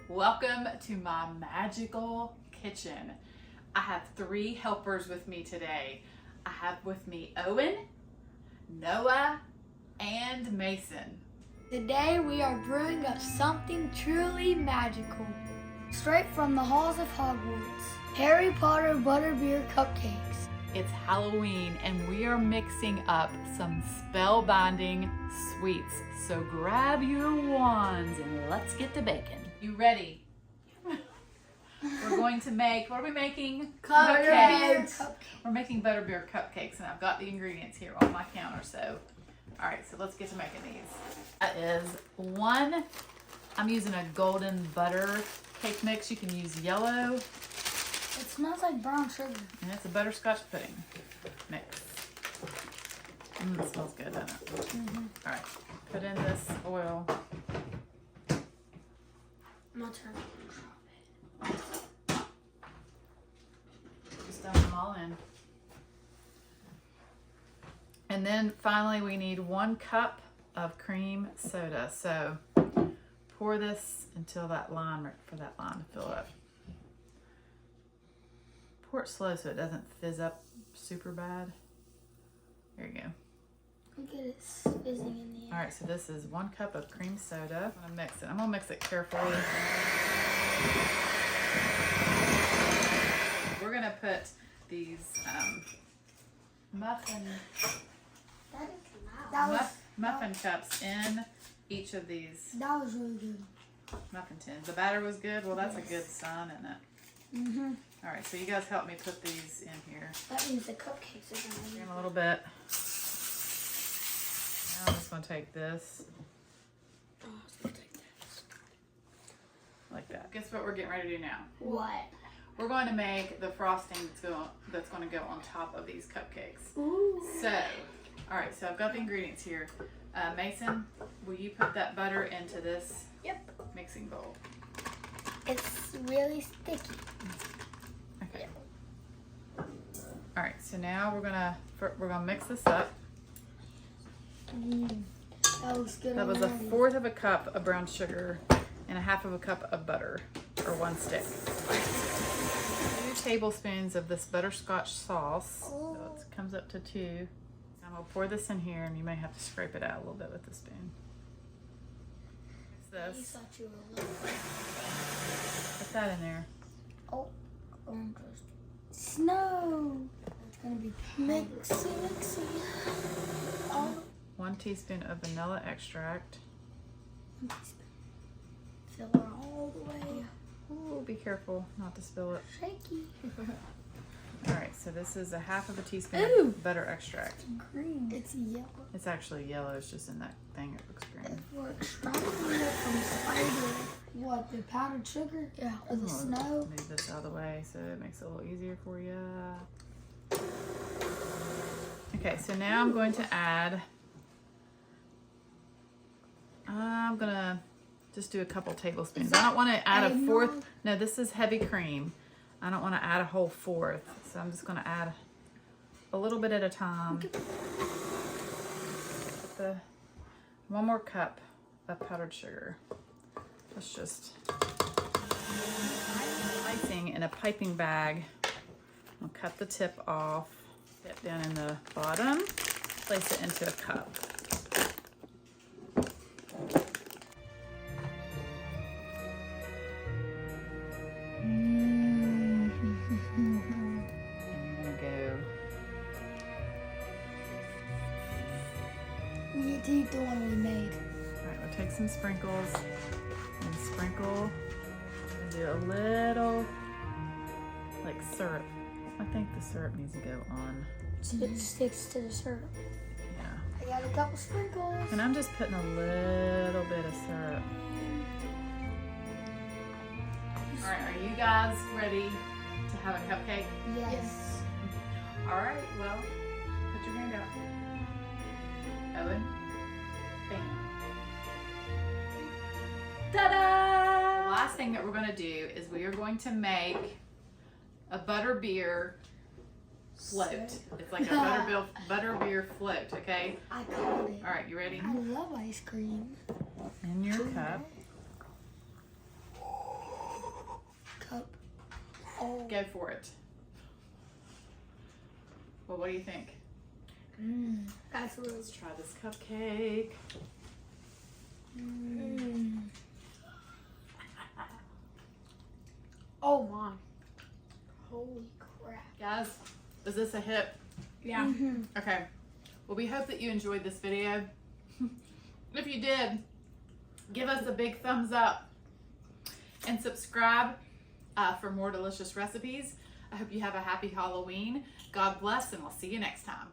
Welcome to my magical kitchen. I have 3 helpers with me today. I have with me Owen, Noah, and Mason. Today we are brewing up something truly magical. Straight from the halls of Hogwarts, Harry Potter butterbeer cupcakes. It's Halloween and we are mixing up some spellbinding sweets. So grab your wands and let's get to baking. You ready? We're going to make, what are we making? Cupcakes. We're making butterbeer cupcakes and I've got the ingredients here on my counter. So, all right, so let's get to making these. That is 1, I'm using a golden butter cake mix. You can use yellow. It smells like brown sugar. And it's a butterscotch pudding mix. It smells good, doesn't it? Mm-hmm. All right, put in this oil. My turn. Just dump them all in. And then finally we need 1 cup of cream soda. So pour this until that line, for that line to fill up. Pour it slow so it doesn't fizz up super bad. There you go. Look at it fizzing in the air. All right, so this is 1 cup of cream soda. I'm gonna mix it. I'm gonna mix it carefully. We're gonna put these muffin cups in each of these That was really good. muffin tins. The batter was good. Well, that's a good sign, isn't it? Mm-hmm. All right, so you guys help me put these in here. That means the cupcakes are going to be In a little bit. Now I'm just gonna take this like that. Guess what we're getting ready to do now? What? We're going to make the frosting that's going to go on top of these cupcakes. Ooh. So, all right, so I've got the ingredients here. Mason, will you put that butter into this mixing bowl? It's really sticky. Okay. All right, so now we're gonna mix this up. That looks good. That was a already. 1/4 of a cup of brown sugar and a 1/2 of a cup of butter, or 1 stick. 2 tablespoons of this butterscotch sauce. So it comes up to 2. I'm gonna pour this in here, and you may have to scrape it out a little bit with the spoon. Mix You this. thought you were little. Put that in there. Oh, orange roast. Snow. It's gonna be mixy. Oh. 1 teaspoon of vanilla extract. Fill it all the way. Ooh, be careful not to spill it. Shaky. All right, so this is a 1/2 of a teaspoon Ooh. of butter extract. Green. It's yellow. It's actually yellow. It's just in that thing. It looks green. If we're extracting it from spider, what, the powdered sugar? Yeah, or the snow? Move this out of the way so it makes it a little easier for you. Okay, so now I'm going to add, I'm gonna just do a couple tablespoons. I don't want to add a 1/4. No, this is heavy cream. I don't want to add a whole 1/4. So I'm just going to add a little bit at a time. Put 1 more cup of powdered sugar. Let's just icing in a piping bag. I'll cut the tip off, get down in the bottom, place it into a cup. We need to eat the one we made. All right, we'll take some sprinkles and sprinkle and do a little like syrup. I think the syrup needs to go on. So it sticks to the syrup. Yeah. I got a couple sprinkles. And I'm just putting a little bit of syrup. All right, are you guys ready to have a cupcake? Yes. All right, well, put your hand out. Owen. Bam. Ta-da! The last thing that we're going to do is we are going to make a butterbeer float. It's like a butterbeer float, okay? I called it. All right, you ready? I love ice cream. In your cup. Oh. Go for it. Well, what do you think? That's really. Let's try this cupcake. Oh my. Holy crap. Guys, is this a hit? Yeah. Okay. Well, we hope that you enjoyed this video. If you did, give us a big thumbs up and subscribe for more delicious recipes. I hope you have a happy Halloween. God bless, and we'll see you next time.